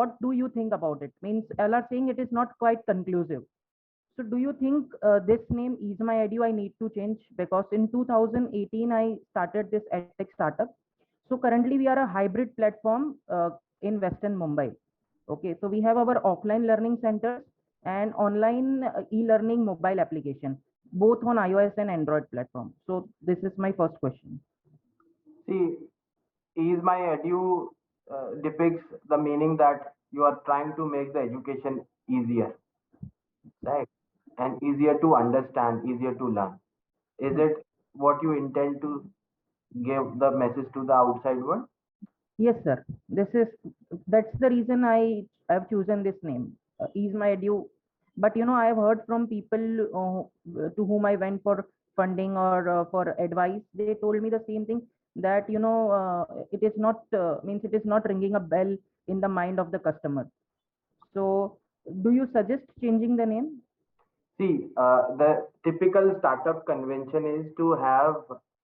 what do you think about it? Means all are saying it is not quite conclusive. So do you think this name Ease My Edu I need to change? Because in 2018 I started this edtech startup. So currently we are a hybrid platform in Western Mumbai. Okay, so we have our offline learning centers and online e-learning mobile application, both on iOS and Android platform. So this is my first question. See, Ease My Edu depicts the meaning that you are trying to make the education easier, right? And easier to understand, easier to learn. Is Hmm. it what you intend to give the message to the outside world? Yes, sir. That's the reason I have chosen this name, Ease My Edu. But I have heard from people to whom I went for funding or for advice. They told me the same thing, that it is not means it is not ringing a bell in the mind of the customer. So, do you suggest changing the name? See, the typical startup convention is to have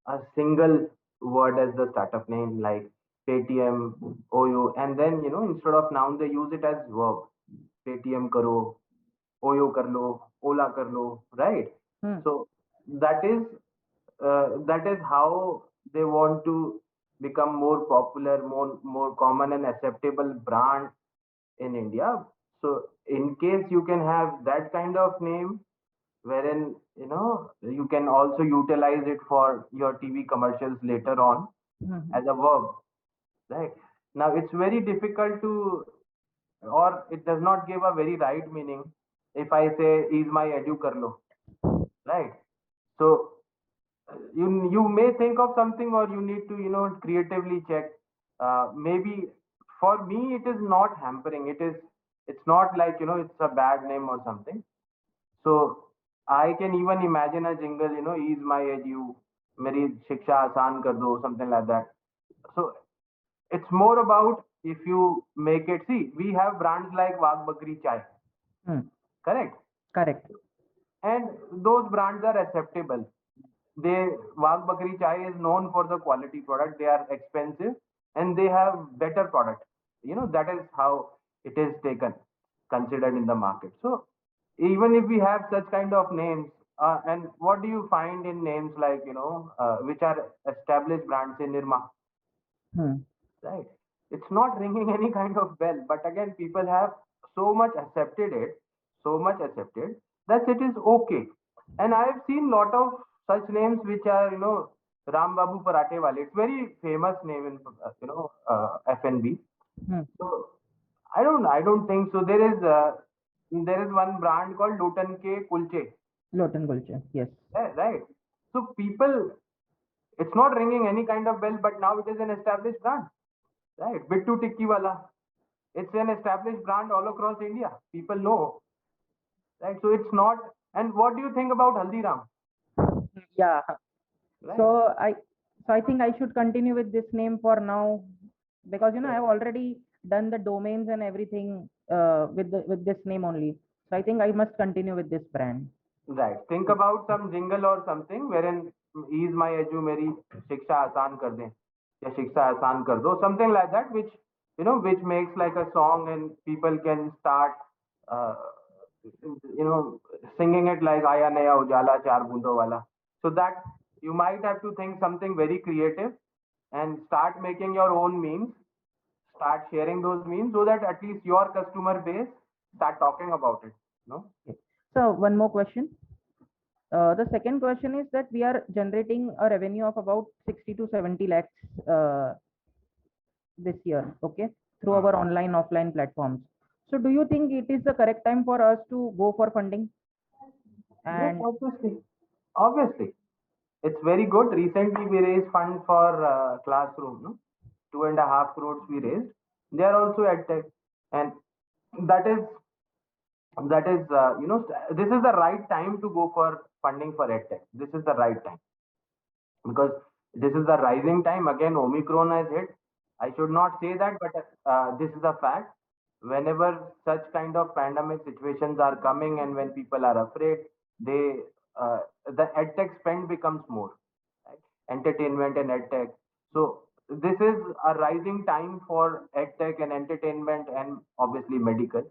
a single word as the startup name, like Paytm, Oyo, and then instead of noun they use it as verb. Paytm karo, Oyo kar lo, Ola kar lo, right? Hmm. So that is how they want to become more popular, more common and acceptable brand in India. So in case you can have that kind of name, wherein you can also utilize it for your TV commercials later on Hmm. as a verb, right? Now it's very difficult to, or it does not give a very right meaning if I say is my edu karlo, right? So you may think of something, or you need to creatively check. Maybe for me it is not hampering. It's not like it's a bad name or something. So I can even imagine a jingle, ease my edu, meri shiksha aasan kar do, something like that. So it's more about, if you make it, see, we have brands like Wagh Bakri Chai, Hmm. correct? Correct. And those brands are acceptable. They Wagh Bakri Chai is known for the quality product. They are expensive and they have better product. That is how it is taken, considered in the market. So even if we have such kind of names, and what do you find in names like which are established brands in Nirma, Hmm. right? It's not ringing any kind of bell, but again, people have so much accepted it, so much accepted that it is okay. And I have seen lot of such names which are Ram Babu Parathe Wale. It's very famous name in FNB. Hmm. So I don't think so. There is one brand called Lotan Ke Kulche, Lotan Gulcha. Yes. right? So people, it's not ringing any kind of bell, but now it is an established brand, right? Bittu Tikki Wala, it's an established brand all across India. People know, right? So it's not. And what do you think about Haldiram, Yeah. right? So I think I should continue with this name for now, because I Yes. have already done the domains and everything with this name only. So I think I must continue with this brand. Right. Think about some jingle or something wherein ease my edu meri shiksha aasan kar de, ya shiksha aasan kar do, something like that, which makes like a song and people can start uh, singing it like Aya Naya Ujala Char Boondon Wala. So that you might have to think something very creative and start making your own memes, start sharing those memes so that at least your customer base start talking about it. No? Okay. So one more question. The second question is that we are generating a revenue of about 60 to 70 lakhs this year, okay, through Hmm. our online offline platforms. So do you think it is the correct time for us to go for funding? Yes, And obviously. Obviously. It's very good. Recently, we raised fund for classroom. No? 2.5 crores we raised. They are also at tech, and that is this is the right time to go for funding for edtech. This is the right time because this is the rising time. Again, Omicron has hit. I should not say that, but this is a fact. Whenever such kind of pandemic situations are coming and when people are afraid, they the edtech spend becomes more, right? Entertainment and edtech. So this is a rising time for edtech and entertainment and obviously medical.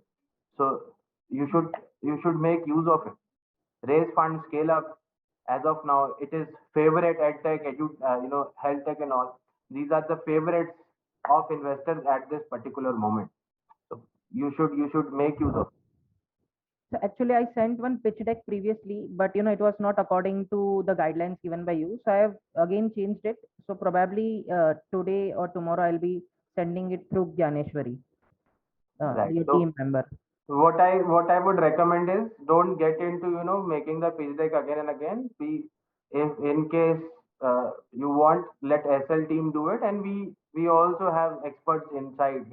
So you should make use of it. Raise funds, scale up. As of now, it is favorite edtech, health tech and all. These are the favorites of investors at this particular moment. So you should make use of. So actually, I sent one pitch deck previously, but it was not according to the guidelines given by you. So I have again changed it. So probably today or tomorrow I'll be sending it through Gyaneshwari, Right. your So team member. what I would recommend is don't get into making the pitch deck again and again. If in case you want, let SL team do it, and we also have experts inside.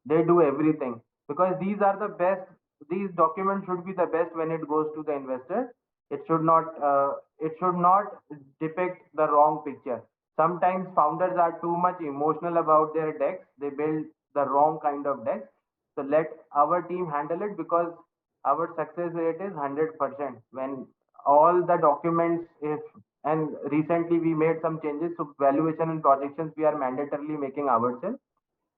They do everything because these are the best. These documents should be the best when it goes to the investor. It should not depict the wrong picture. Sometimes founders are too much emotional about their decks. They build the wrong kind of decks. So let our team handle it because our success rate is 100% when all the documents, if and recently we made some changes, so valuation and projections we are mandatorily making ourselves.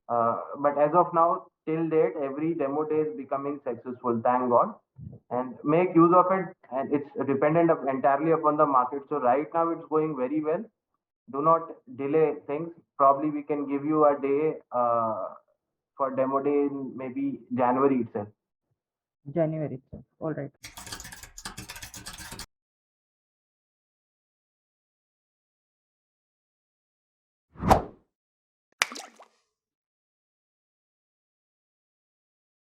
But as of now, till date, every demo day is becoming successful, thank God. And make use of it, and it's dependent entirely upon the market. So right now it's going very well. Do not delay things. Probably we can give you a day for demo day in maybe January itself. January itself. All right.